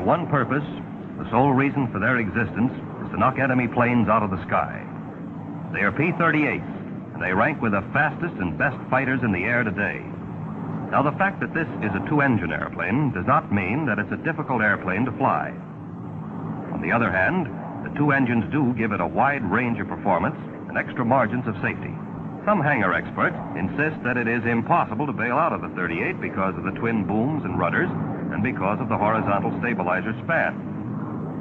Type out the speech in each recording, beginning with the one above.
one purpose, the sole reason for their existence, is to knock enemy planes out of the sky. They are P-38s, and they rank with the fastest and best fighters in the air today. Now, the fact that this is a two-engine airplane does not mean that it's a difficult airplane to fly. On the other hand, the two engines do give it a wide range of performance and extra margins of safety. Some hangar experts insist that it is impossible to bail out of the 38 because of the twin booms and rudders and because of the horizontal stabilizer span.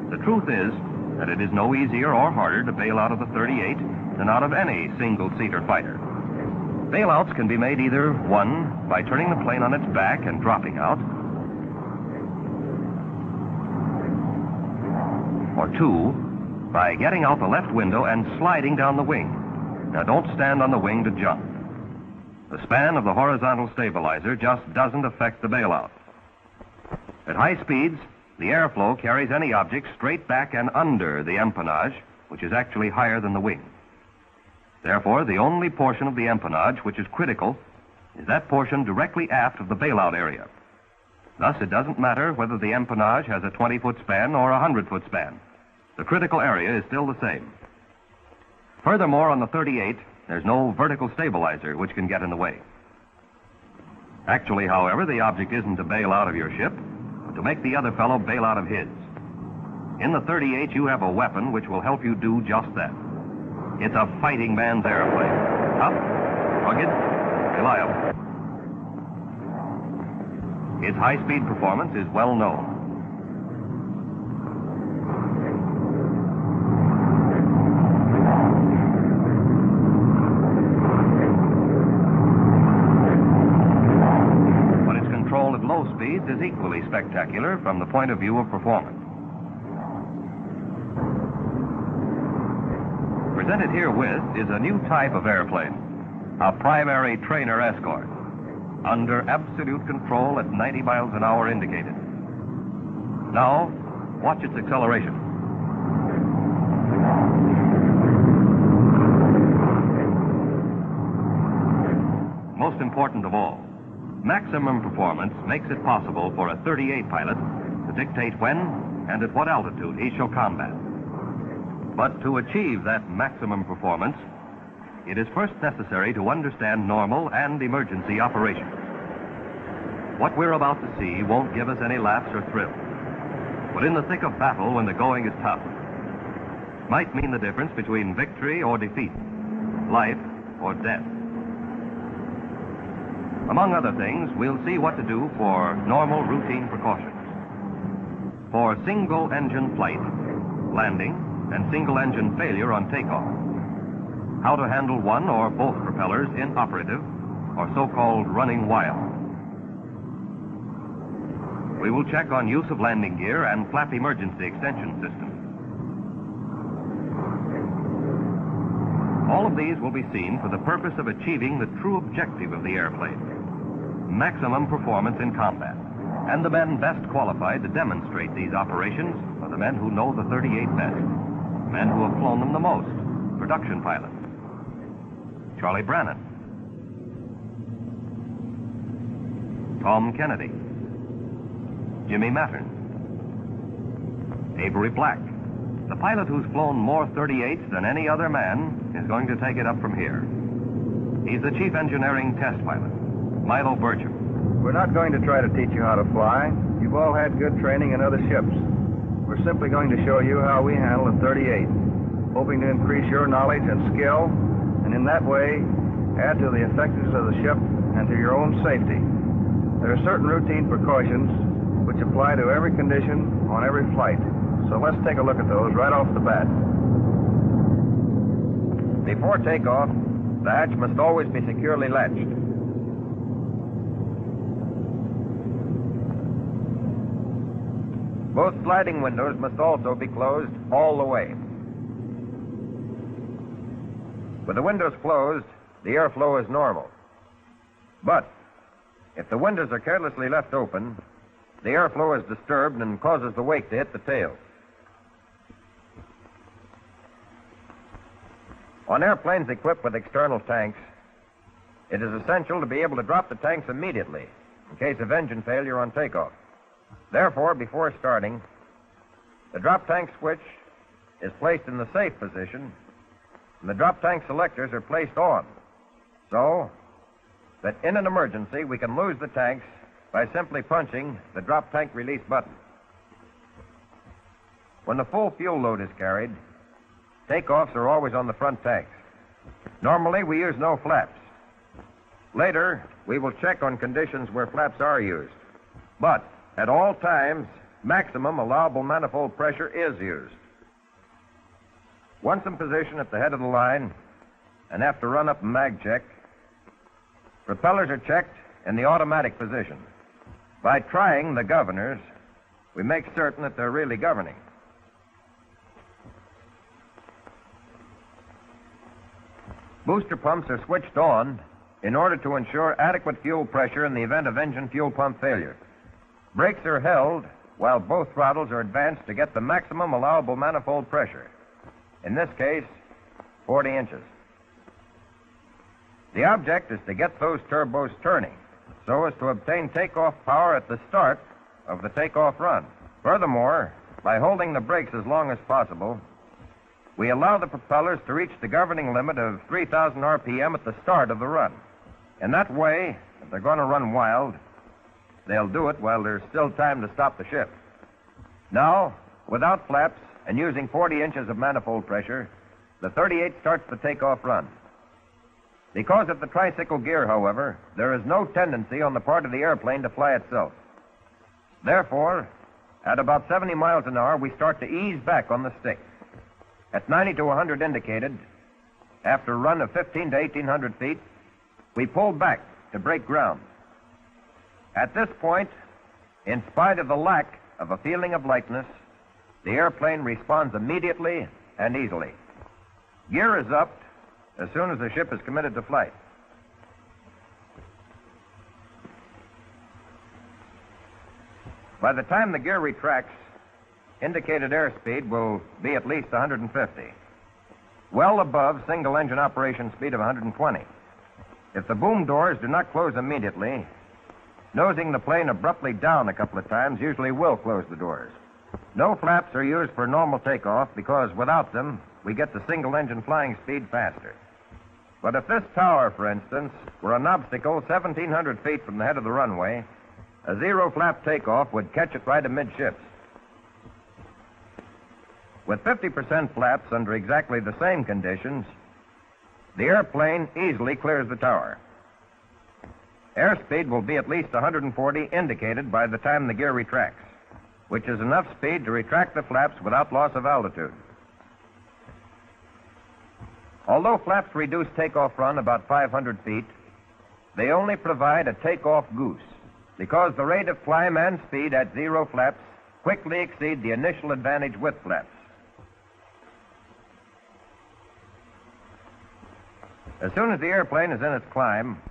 The truth is that it is no easier or harder to bail out of the 38 than out of any single-seater fighter. Bailouts can be made either, one, by turning the plane on its back and dropping out, or two, by getting out the left window and sliding down the wing. Now, don't stand on the wing to jump. The span of the horizontal stabilizer just doesn't affect the bailout. At high speeds, the airflow carries any object straight back and under the empennage, which is actually higher than the wing. Therefore, the only portion of the empennage which is critical is that portion directly aft of the bailout area. Thus, it doesn't matter whether the empennage has a 20-foot span or a 100-foot span. The critical area is still the same. Furthermore, on the 38, there's no vertical stabilizer which can get in the way. Actually, however, the object isn't to bail out of your ship, but to make the other fellow bail out of his. In the 38, you have a weapon which will help you do just that. It's a fighting man's airplane. Tough, rugged, reliable. Its high-speed performance is well known. But its control at low speeds is equally spectacular from the point of view of performance. Presented herewith is a new type of airplane, a primary trainer escort, under absolute control at 90 miles an hour indicated. Now, watch its acceleration. Most important of all, maximum performance makes it possible for a 38 pilot to dictate when and at what altitude he shall combat. But to achieve that maximum performance, it is first necessary to understand normal and emergency operations. What we're about to see won't give us any laughs or thrills, but in the thick of battle when the going is tough, might mean the difference between victory or defeat, life or death. Among other things, we'll see what to do for normal routine precautions. For single-engine flight, landing, and single-engine failure on takeoff. How to handle one or both propellers inoperative or so-called running wild. We will check on use of landing gear and flap emergency extension systems. All of these will be seen for the purpose of achieving the true objective of the airplane, maximum performance in combat. And the men best qualified to demonstrate these operations are the men who know the 38 best. Men who have flown them the most, production pilots. Charlie Brannan, Tom Kennedy, Jimmy Mattern, Avery Black. The pilot who's flown more 38s than any other man is going to take it up from here. He's the chief engineering test pilot, Milo Burcham. We're not going to try to teach you how to fly. You've all had good training in other ships. We're simply going to show you how we handle a 38, hoping to increase your knowledge and skill, and in that way, add to the effectiveness of the ship and to your own safety. There are certain routine precautions which apply to every condition on every flight. So let's take a look at those right off the bat. Before takeoff, the hatch must always be securely latched. Both sliding windows must also be closed all the way. With the windows closed, the airflow is normal. But if the windows are carelessly left open, the airflow is disturbed and causes the wake to hit the tail. On airplanes equipped with external tanks, it is essential to be able to drop the tanks immediately in case of engine failure on takeoff. Therefore, before starting, The drop tank switch is placed in the safe position, and the drop tank selectors are placed on, so that in an emergency we can lose the tanks by simply punching the drop tank release button. When the full fuel load is carried, takeoffs are always on the front tanks. Normally, we use no flaps. Later, we will check on conditions where flaps are used. But at all times, maximum allowable manifold pressure is used. Once in position at the head of the line, and after run-up and mag check, propellers are checked in the automatic position. By trying the governors, we make certain that they're really governing. Booster pumps are switched on in order to ensure adequate fuel pressure in the event of engine fuel pump failure. Brakes are held while both throttles are advanced to get the maximum allowable manifold pressure. In this case, 40 inches. The object is to get those turbos turning so as to obtain takeoff power at the start of the takeoff run. Furthermore, by holding the brakes as long as possible, we allow the propellers to reach the governing limit of 3,000 RPM at the start of the run. In that way, if they're going to run wild, they'll do it while there's still time to stop the ship. Now, without flaps and using 40 inches of manifold pressure, the 38 starts the takeoff run. Because of the tricycle gear, however, there is no tendency on the part of the airplane to fly itself. Therefore, at about 70 miles an hour, we start to ease back on the stick. At 90 to 100 indicated, after a run of 15 to 1,800 feet, we pull back to break ground. At this point, in spite of the lack of a feeling of lightness, the airplane responds immediately and easily. Gear is upped as soon as the ship is committed to flight. By the time the gear retracts, indicated airspeed will be at least 150, well above single-engine operation speed of 120. If the boom doors do not close immediately, nosing the plane abruptly down a couple of times usually will close the doors. No flaps are used for normal takeoff because without them, we get the single-engine flying speed faster. But if this tower, for instance, were an obstacle 1,700 feet from the head of the runway, a zero-flap takeoff would catch it right amidships. With 50% flaps under exactly the same conditions, the airplane easily clears the tower. Airspeed will be at least 140 indicated by the time the gear retracts, which is enough speed to retract the flaps without loss of altitude. Although flaps reduce takeoff run about 500 feet, they only provide a takeoff goose because the rate of climb and speed at zero flaps quickly exceed the initial advantage with flaps. As soon as the airplane is in its climb,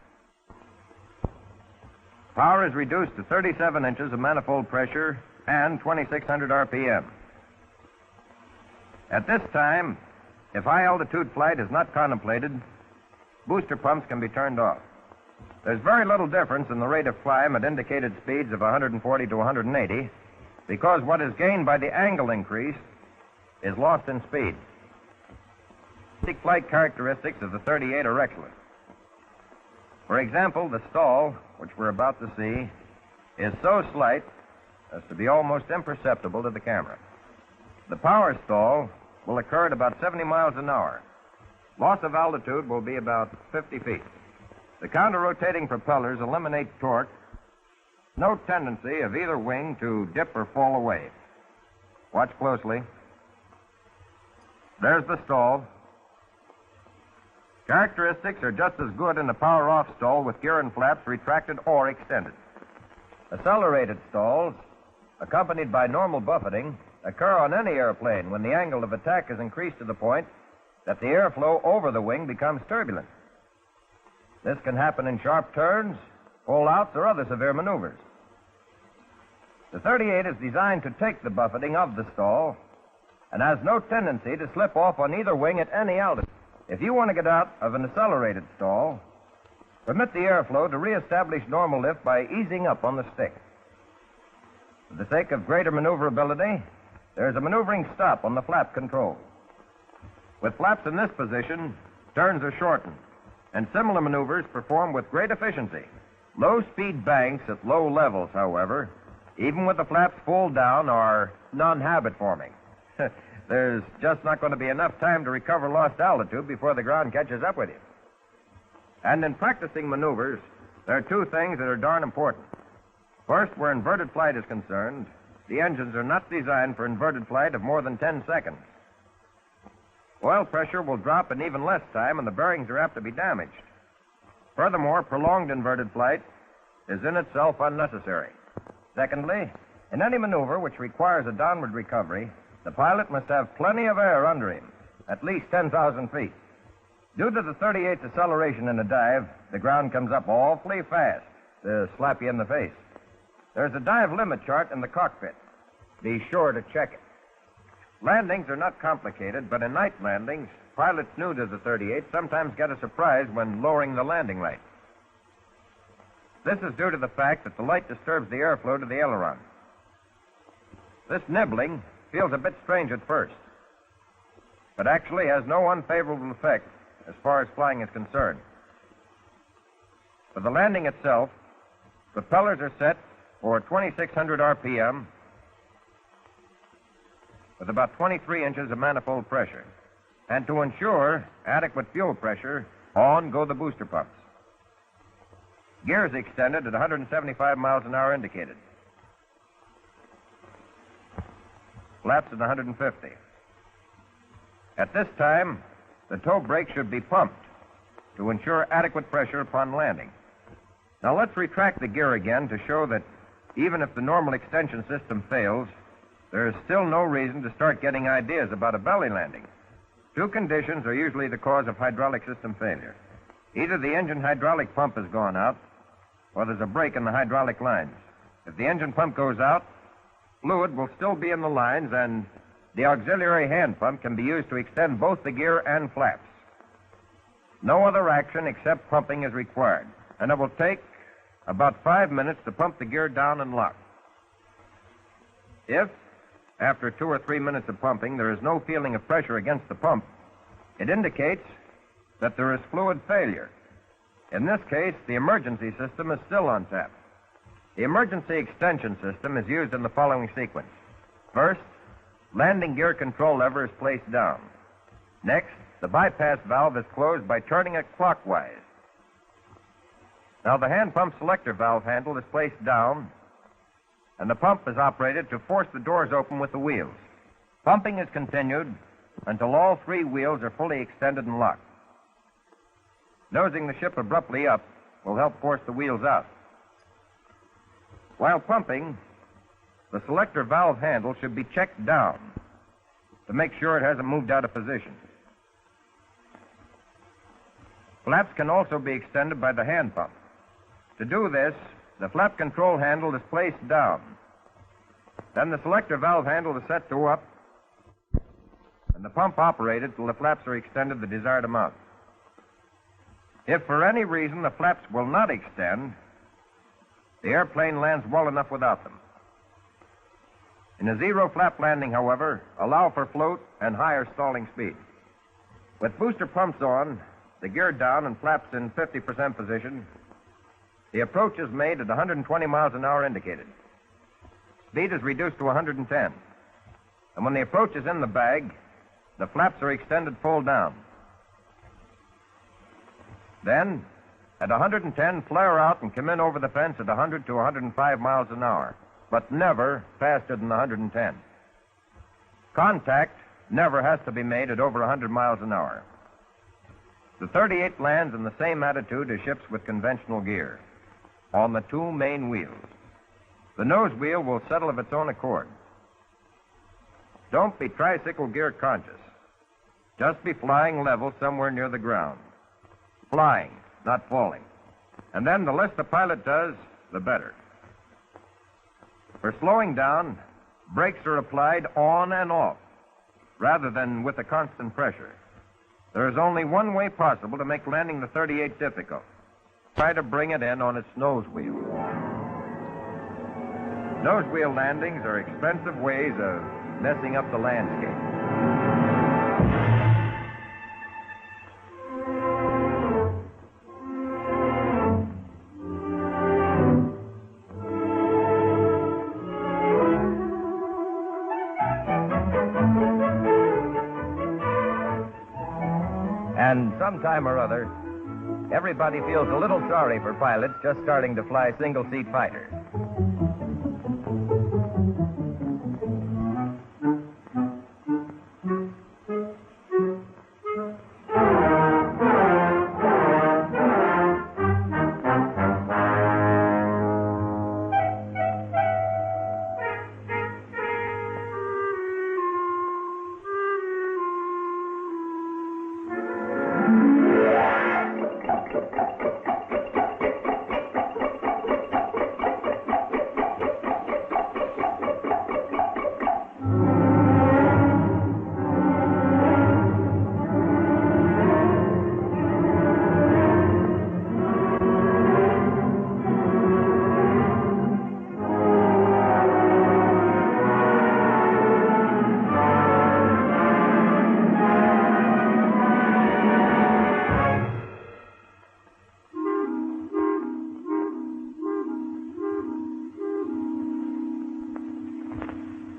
power is reduced to 37 inches of manifold pressure and 2,600 RPM. At this time, if high-altitude flight is not contemplated, booster pumps can be turned off. There's very little difference in the rate of climb at indicated speeds of 140 to 180 because what is gained by the angle increase is lost in speed. The flight characteristics of the 38 are excellent. For example, the stall, which we're about to see, is so slight as to be almost imperceptible to the camera. The power stall will occur at about 70 miles an hour. Loss of altitude will be about 50 feet. The counter-rotating propellers eliminate torque, no tendency of either wing to dip or fall away. Watch closely. There's the stall. Characteristics are just as good in the power-off stall with gear and flaps retracted or extended. Accelerated stalls, accompanied by normal buffeting, occur on any airplane when the angle of attack is increased to the point that the airflow over the wing becomes turbulent. This can happen in sharp turns, pull-outs, or other severe maneuvers. The 38 is designed to take the buffeting of the stall and has no tendency to slip off on either wing at any altitude. If you want to get out of an accelerated stall, permit the airflow to reestablish normal lift by easing up on the stick. For the sake of greater maneuverability, there's a maneuvering stop on the flap control. With flaps in this position, turns are shortened, and similar maneuvers perform with great efficiency. Low-speed banks at low levels, however, even with the flaps full down, are non-habit forming. There's just not going to be enough time to recover lost altitude before the ground catches up with you. And in practicing maneuvers, there are two things that are darn important. First, where inverted flight is concerned, the engines are not designed for inverted flight of more than 10 seconds. Oil pressure will drop in even less time, and the bearings are apt to be damaged. Furthermore, prolonged inverted flight is in itself unnecessary. Secondly, in any maneuver which requires a downward recovery, the pilot must have plenty of air under him, at least 10,000 feet. Due to the 38's acceleration in a dive, the ground comes up awfully fast to slap you in the face. There's a dive limit chart in the cockpit. Be sure to check it. Landings are not complicated, but in night landings, pilots new to the 38 sometimes get a surprise when lowering the landing light. This is due to the fact that the light disturbs the airflow to the aileron. This nibbling feels a bit strange at first, but actually has no unfavorable effect as far as flying is concerned. For the landing itself, propellers are set for 2,600 RPM with about 23 inches of manifold pressure. And to ensure adequate fuel pressure, on go the booster pumps. Gears extended at 175 miles an hour indicated. Flaps at 150. At this time, the toe brake should be pumped to ensure adequate pressure upon landing. Now let's retract the gear again to show that even if the normal extension system fails, there is still no reason to start getting ideas about a belly landing. Two conditions are usually the cause of hydraulic system failure. Either the engine hydraulic pump has gone out, or there's a break in the hydraulic lines. If the engine pump goes out, fluid will still be in the lines, and the auxiliary hand pump can be used to extend both the gear and flaps. No other action except pumping is required, and it will take about 5 minutes to pump the gear down and lock. If, after 2 or 3 minutes of pumping, there is no feeling of pressure against the pump, it indicates that there is fluid failure. In this case, the emergency system is still on tap. The emergency extension system is used in the following sequence. First, landing gear control lever is placed down. Next, the bypass valve is closed by turning it clockwise. Now, the hand pump selector valve handle is placed down, and the pump is operated to force the doors open with the wheels. Pumping is continued until all 3 wheels are fully extended and locked. Nosing the ship abruptly up will help force the wheels out. While pumping, the selector valve handle should be checked down to make sure it hasn't moved out of position. Flaps can also be extended by the hand pump. To do this, the flap control handle is placed down. Then the selector valve handle is set to up, and the pump operated till the flaps are extended the desired amount. If for any reason the flaps will not extend, the airplane lands well enough without them. In a zero flap landing, however, allow for float and higher stalling speed. With booster pumps on, the gear down and flaps in 50% position, the approach is made at 120 miles an hour indicated. Speed is reduced to 110. And when the approach is in the bag, the flaps are extended full down. Then, at 110, flare out and come in over the fence at 100 to 105 miles an hour, but never faster than 110. Contact never has to be made at over 100 miles an hour. The 38 lands in the same attitude as ships with conventional gear, on the 2 main wheels. The nose wheel will settle of its own accord. Don't be tricycle gear conscious. Just be flying level somewhere near the ground. Flying, not falling. And then the less the pilot does, the better. For slowing down, brakes are applied on and off, rather than with a constant pressure. There is only one way possible to make landing the 38 difficult. Try to bring it in on its nose wheel. Nose wheel landings are expensive ways of messing up the landscape. And sometime or other, everybody feels a little sorry for pilots just starting to fly single-seat fighters.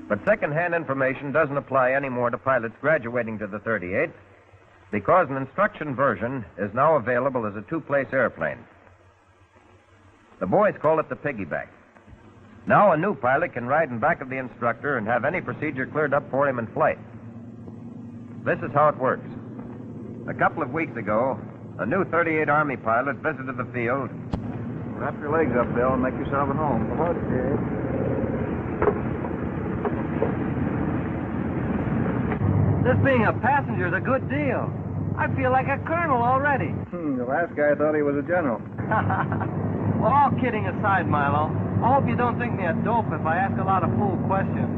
But second-hand information doesn't apply anymore to pilots graduating to the 38 because an instruction version is now available as a two-place airplane. The boys call it the piggyback. Now a new pilot can ride in back of the instructor and have any procedure cleared up for him in flight. This is how it works. A couple of weeks ago, a new 38 Army pilot visited the field. Wrap your legs up, Bill, and make yourself at home. Okay. This being a passenger is a good deal. I feel like a colonel already. The last guy thought he was a general. Well, all kidding aside, Milo, I hope you don't think me a dope if I ask a lot of fool questions.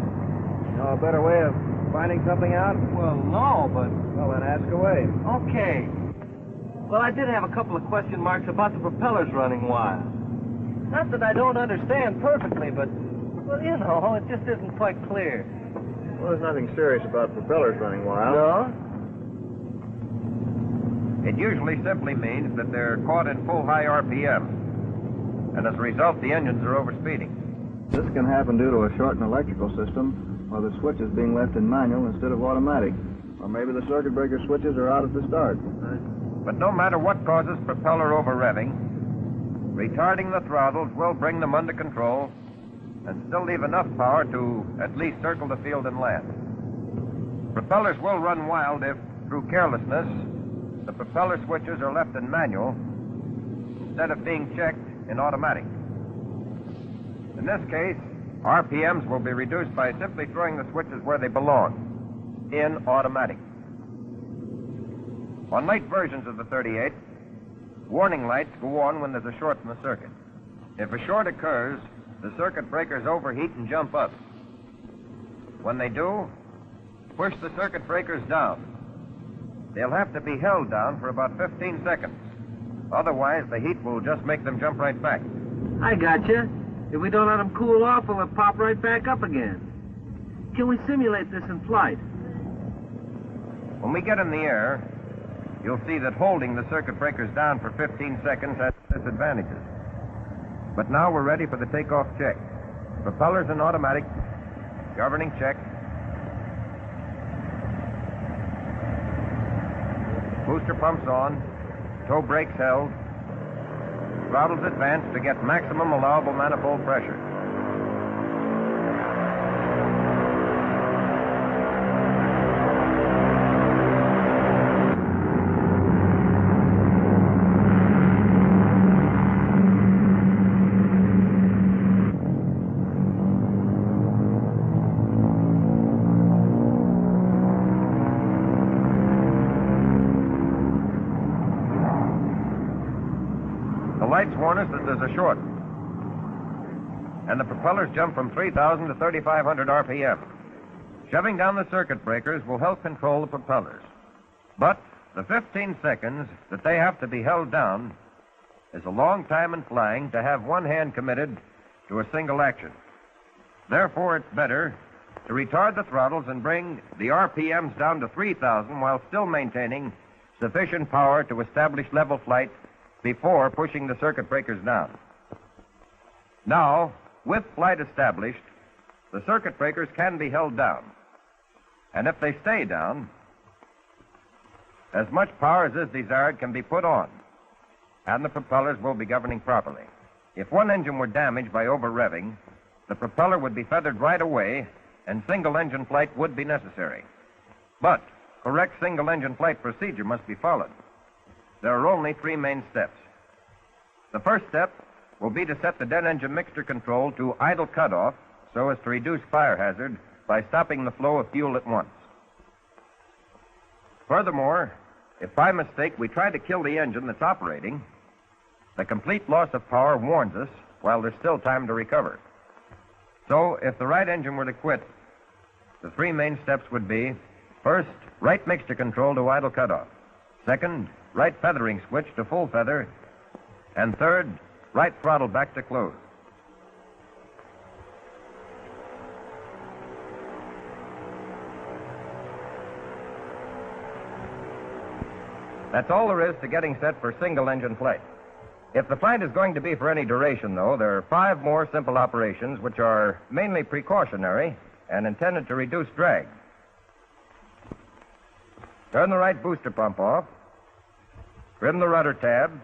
Know a better way of finding something out? Well, no, but... Well, then ask away. Okay. Well, I did have a couple of question marks about the propellers running wild. Not that I don't understand perfectly, but, well, you know, it just isn't quite clear. Well, there's nothing serious about propellers running wild. No? It usually simply means that they're caught in full high RPM. And as a result, the engines are overspeeding. This can happen due to a shortened electrical system or the switches being left in manual instead of automatic. Or maybe the circuit breaker switches are out at the start. But no matter what causes propeller over-revving, retarding the throttles will bring them under control and still leave enough power to at least circle the field and land. Propellers will run wild if, through carelessness, the propeller switches are left in manual instead of being checked in automatic. In this case, RPMs will be reduced by simply throwing the switches where they belong, in automatic. On late versions of the 38, warning lights go on when there's a short in the circuit. If a short occurs, the circuit breakers overheat and jump up. When they do, push the circuit breakers down. They'll have to be held down for about 15 seconds. Otherwise, the heat will just make them jump right back. I gotcha. If we don't let them cool off, we'll pop right back up again. Can we simulate this in flight? When we get in the air, you'll see that holding the circuit breakers down for 15 seconds has disadvantages. But now we're ready for the takeoff check. Propellers in automatic, governing check. Booster pumps on, toe brakes held, throttles advanced to get maximum allowable manifold pressure. Lights warn us that there's a short. And the propellers jump from 3,000 to 3,500 RPM. Shoving down the circuit breakers will help control the propellers. But the 15 seconds that they have to be held down is a long time in flying to have one hand committed to a single action. Therefore, it's better to retard the throttles and bring the RPMs down to 3,000 while still maintaining sufficient power to establish level flight before pushing the circuit breakers down. Now, with flight established, the circuit breakers can be held down. And if they stay down, as much power as is desired can be put on, and the propellers will be governing properly. If one engine were damaged by over-revving, the propeller would be feathered right away, and single-engine flight would be necessary. But correct single-engine flight procedure must be followed. There are only 3 main steps. The first step will be to set the dead engine mixture control to idle cutoff so as to reduce fire hazard by stopping the flow of fuel at once. Furthermore, if by mistake we try to kill the engine that's operating, the complete loss of power warns us while there's still time to recover. So, if the right engine were to quit, the 3 main steps would be, first, right mixture control to idle cutoff. Second, right feathering switch to full feather. And third, right throttle back to close. That's all there is to getting set for single-engine flight. If the flight is going to be for any duration, though, there are 5 more simple operations which are mainly precautionary and intended to reduce drag. Turn the right booster pump off, trim the rudder tab,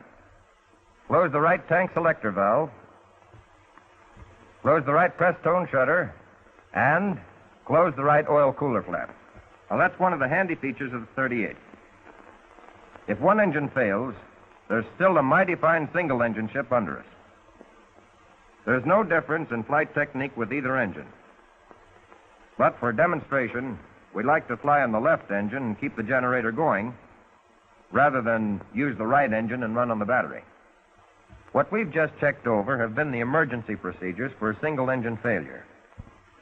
close the right tank selector valve, close the right press tone shutter, and close the right oil cooler flap. Now, that's one of the handy features of the 38. If one engine fails, there's still a mighty fine single-engine ship under us. There's no difference in flight technique with either engine. But for demonstration, we like to fly on the left engine and keep the generator going, rather than use the right engine and run on the battery. What we've just checked over have been the emergency procedures for single-engine failure.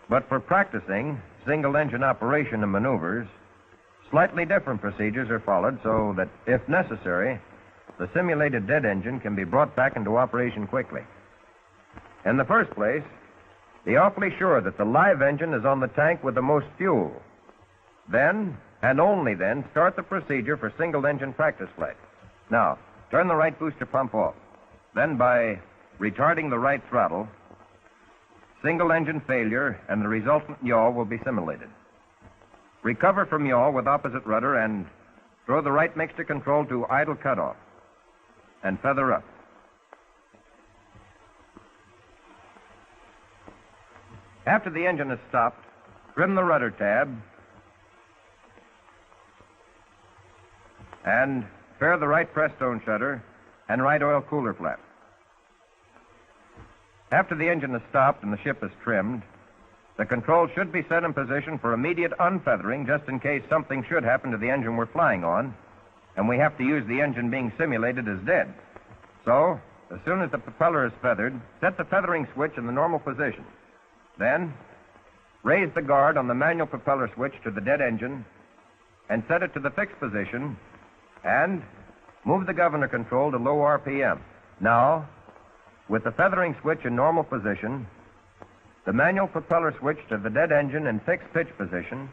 But for practicing single-engine operation and maneuvers, slightly different procedures are followed so that, if necessary, the simulated dead engine can be brought back into operation quickly. In the first place, be awfully sure that the live engine is on the tank with the most fuel. Then, and only then, start the procedure for single-engine practice flight. Now, turn the right booster pump off. Then, by retarding the right throttle, single-engine failure and the resultant yaw will be simulated. Recover from yaw with opposite rudder and throw the right mixture control to idle cutoff and feather up. After the engine is stopped, trim the rudder tab and fare the right press stone shutter and right oil cooler flap. After the engine is stopped and the ship is trimmed, the control should be set in position for immediate unfeathering just in case something should happen to the engine we're flying on, and we have to use the engine being simulated as dead. So, as soon as the propeller is feathered, set the feathering switch in the normal position. Then, raise the guard on the manual propeller switch to the dead engine and set it to the fixed position, and move the governor control to low RPM. Now, with the feathering switch in normal position, the manual propeller switch to the dead engine in fixed pitch position,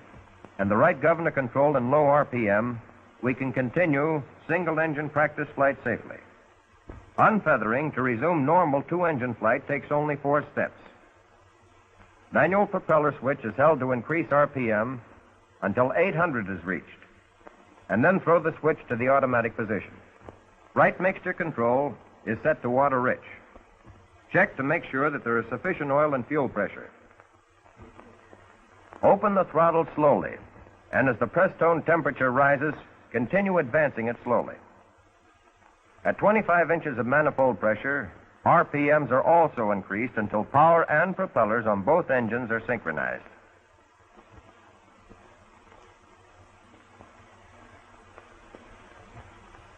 and the right governor control in low RPM, we can continue single-engine practice flight safely. Unfeathering to resume normal 2-engine flight takes only 4 steps. Manual propeller switch is held to increase RPM until 800 is reached, and then throw the switch to the automatic position. Right mixture control is set to water rich. Check to make sure that there is sufficient oil and fuel pressure. Open the throttle slowly, and as the press tone temperature rises, continue advancing it slowly. At 25 inches of manifold pressure, RPMs are also increased until power and propellers on both engines are synchronized.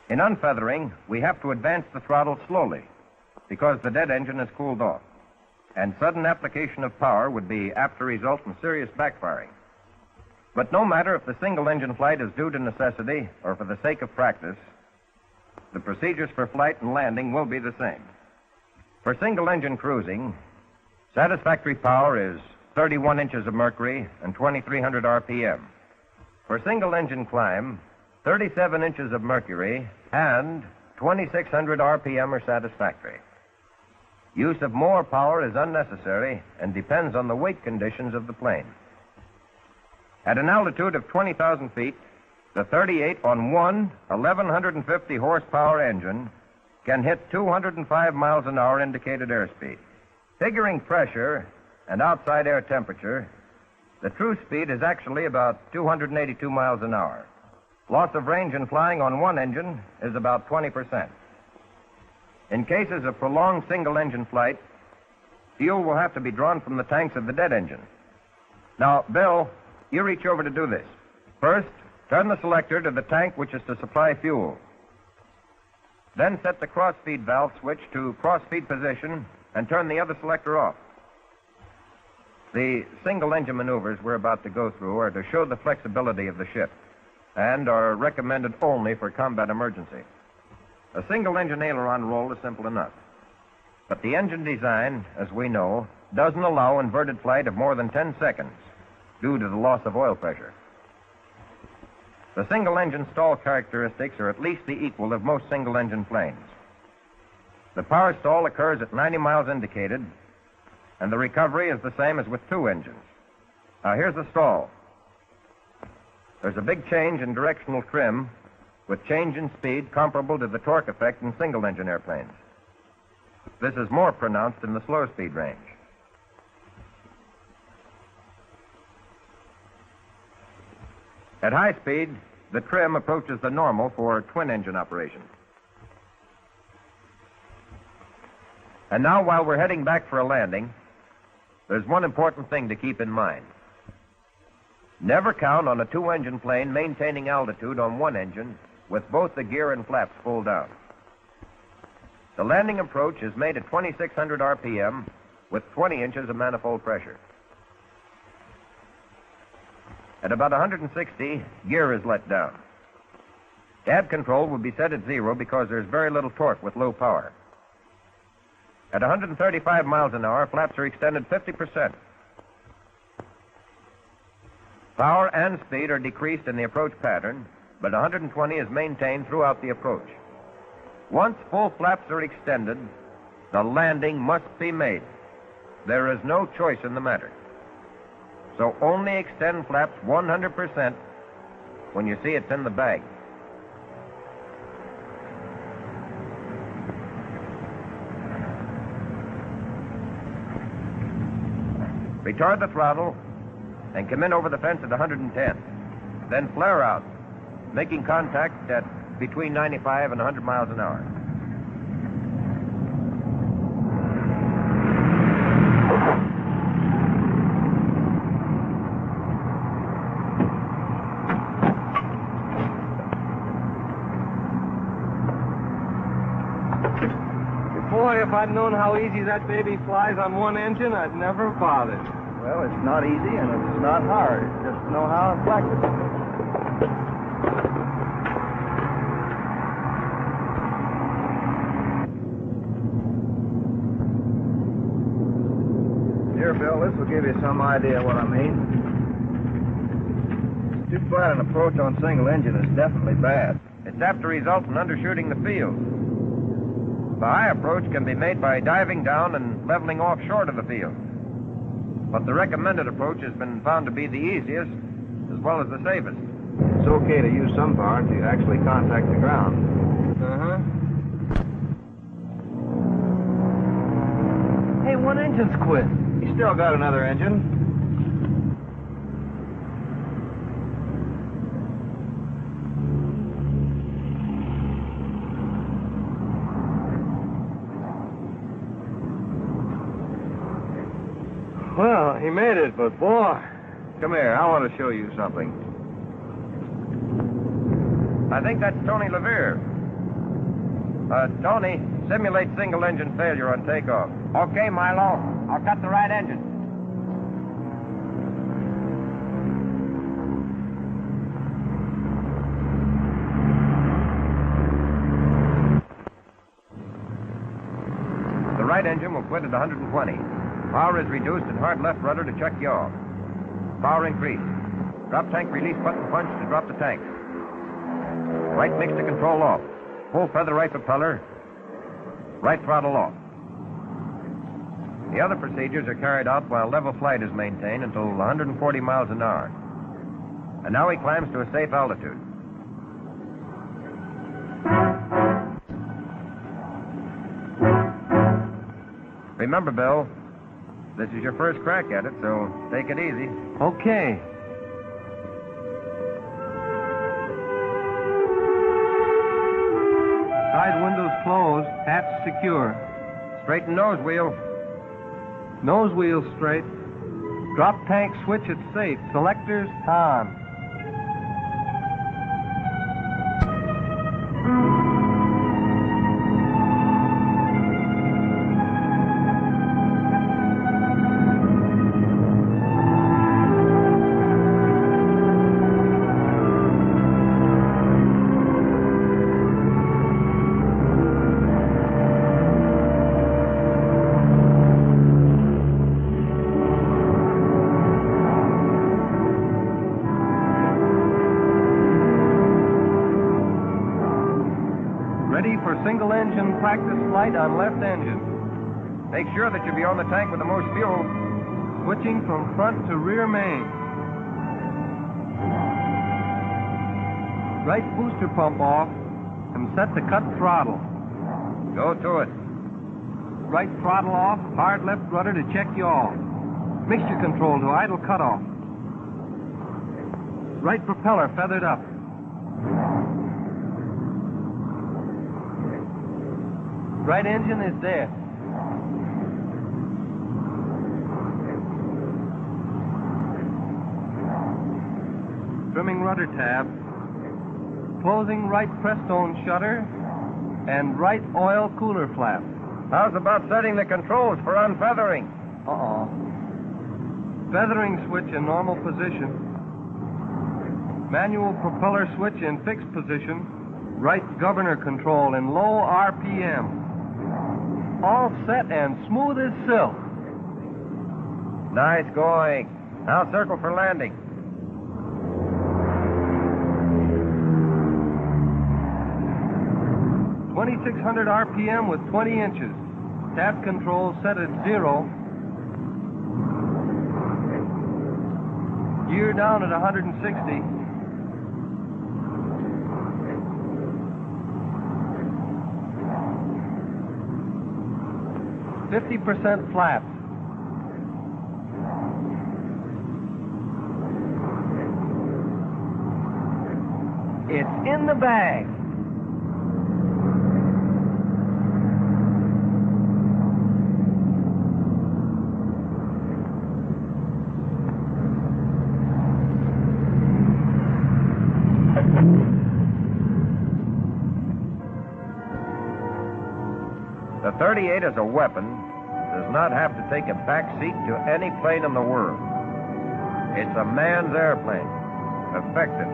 In unfeathering, we have to advance the throttle slowly because the dead engine is cooled off, and sudden application of power would be apt to result in serious backfiring. But no matter if the single-engine flight is due to necessity or for the sake of practice, the procedures for flight and landing will be the same. For single-engine cruising, satisfactory power is 31 inches of mercury, and 2,300 RPM. For single-engine climb, 37 inches of mercury and 2,600 RPM are satisfactory. Use of more power is unnecessary and depends on the weight conditions of the plane. At an altitude of 20,000 feet, the 38 on one 1,150 horsepower engine can hit 205 miles an hour indicated airspeed. Figuring pressure and outside air temperature, the true speed is actually about 282 miles an hour. Loss of range in flying on one engine is about 20%. In cases of prolonged single-engine flight, fuel will have to be drawn from the tanks of the dead engine. Now, Bill, you reach over to do this. First, turn the selector to the tank which is to supply fuel. Then set the cross-feed valve switch to cross-feed position and turn the other selector off. The single-engine maneuvers we're about to go through are to show the flexibility of the ship and are recommended only for combat emergency. A single-engine aileron roll is simple enough. But the engine design, as we know, doesn't allow inverted flight of more than 10 seconds due to the loss of oil pressure. The single-engine stall characteristics are at least the equal of most single-engine planes. The power stall occurs at 90 miles indicated, and the recovery is the same as with two engines. Now, here's the stall. There's a big change in directional trim with change in speed comparable to the torque effect in single-engine airplanes. This is more pronounced in the slow-speed range. At high speed, the trim approaches the normal for twin-engine operation. And now, while we're heading back for a landing, there's one important thing to keep in mind. Never count on a two-engine plane maintaining altitude on one engine with both the gear and flaps pulled down. The landing approach is made at 2,600 RPM with 20 inches of manifold pressure. At about 160, gear is let down. Cab control will be set at 0 because there's very little torque with low power. At 135 miles an hour, flaps are extended 50%. Power and speed are decreased in the approach pattern, but 120 is maintained throughout the approach. Once full flaps are extended, the landing must be made. There is no choice in the matter. So only extend flaps 100% when you see it's in the bag. Retard the throttle and come in over the fence at 110. Then flare out, making contact at between 95 and 100 miles an hour. Boy, if I'd known how easy that baby flies on one engine, I'd never bothered. Well, it's not easy and it's not hard. Just know how to practice it. Here, Bill, this will give you some idea of what I mean. Too flat an approach on single engine is definitely bad. It's apt to result in undershooting the field. The high approach can be made by diving down and leveling off short of the field. But the recommended approach has been found to be the easiest as well as the safest. It's okay to use some power to actually contact the ground. Uh-huh. Hey, one engine's quit. You still got another engine. Well, he made it, but boy. Come here, I want to show you something. I think that's Tony Levere. Tony, simulate single-engine failure on takeoff. Okay, Milo. I'll cut the right engine. The right engine will quit at 120. Power is reduced and hard left rudder to check yaw. Power increased. Drop tank release button punch to drop the tank. Right mix to control off. Full feather right propeller. Right throttle off. The other procedures are carried out while level flight is maintained until 140 miles an hour. And now he climbs to a safe altitude. Remember, Bill, this is your first crack at it, so take it easy. Okay. Side windows closed, hatch secure. Straighten nose wheel. Nose wheel straight. Drop tank switch at safe. Selectors on. Ready for single engine practice flight on left engine. Make sure that you be on the tank with the most fuel. Switching from front to rear main. Right booster pump off and set to cut throttle. Go to it. Right throttle off, hard left rudder to check yaw. Mixture control to idle cutoff. Right propeller feathered up. Right engine is dead. Trimming rudder tab. Closing right press-stone shutter and right oil cooler flap. How's about setting the controls for unfeathering? Uh-oh. Feathering switch in normal position. Manual propeller switch in fixed position. Right governor control in low RPM. All set and smooth as silk. Nice going. Now circle for landing. .2600 RPM with 20 inches. Tap control set at 0. Gear down at 160. 50% flaps. It's in the bag. The 38 as a weapon does not have to take a back seat to any plane in the world. It's a man's airplane, effective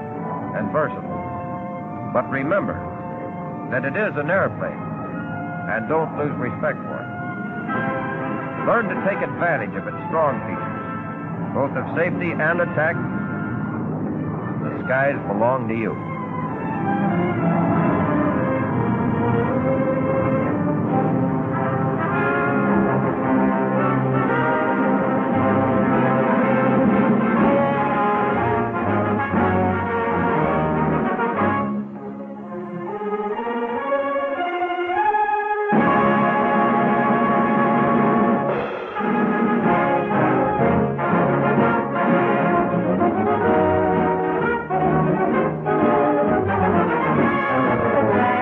and versatile. But remember that it is an airplane, and don't lose respect for it. Learn to take advantage of its strong features, both of safety and attack. The skies belong to you.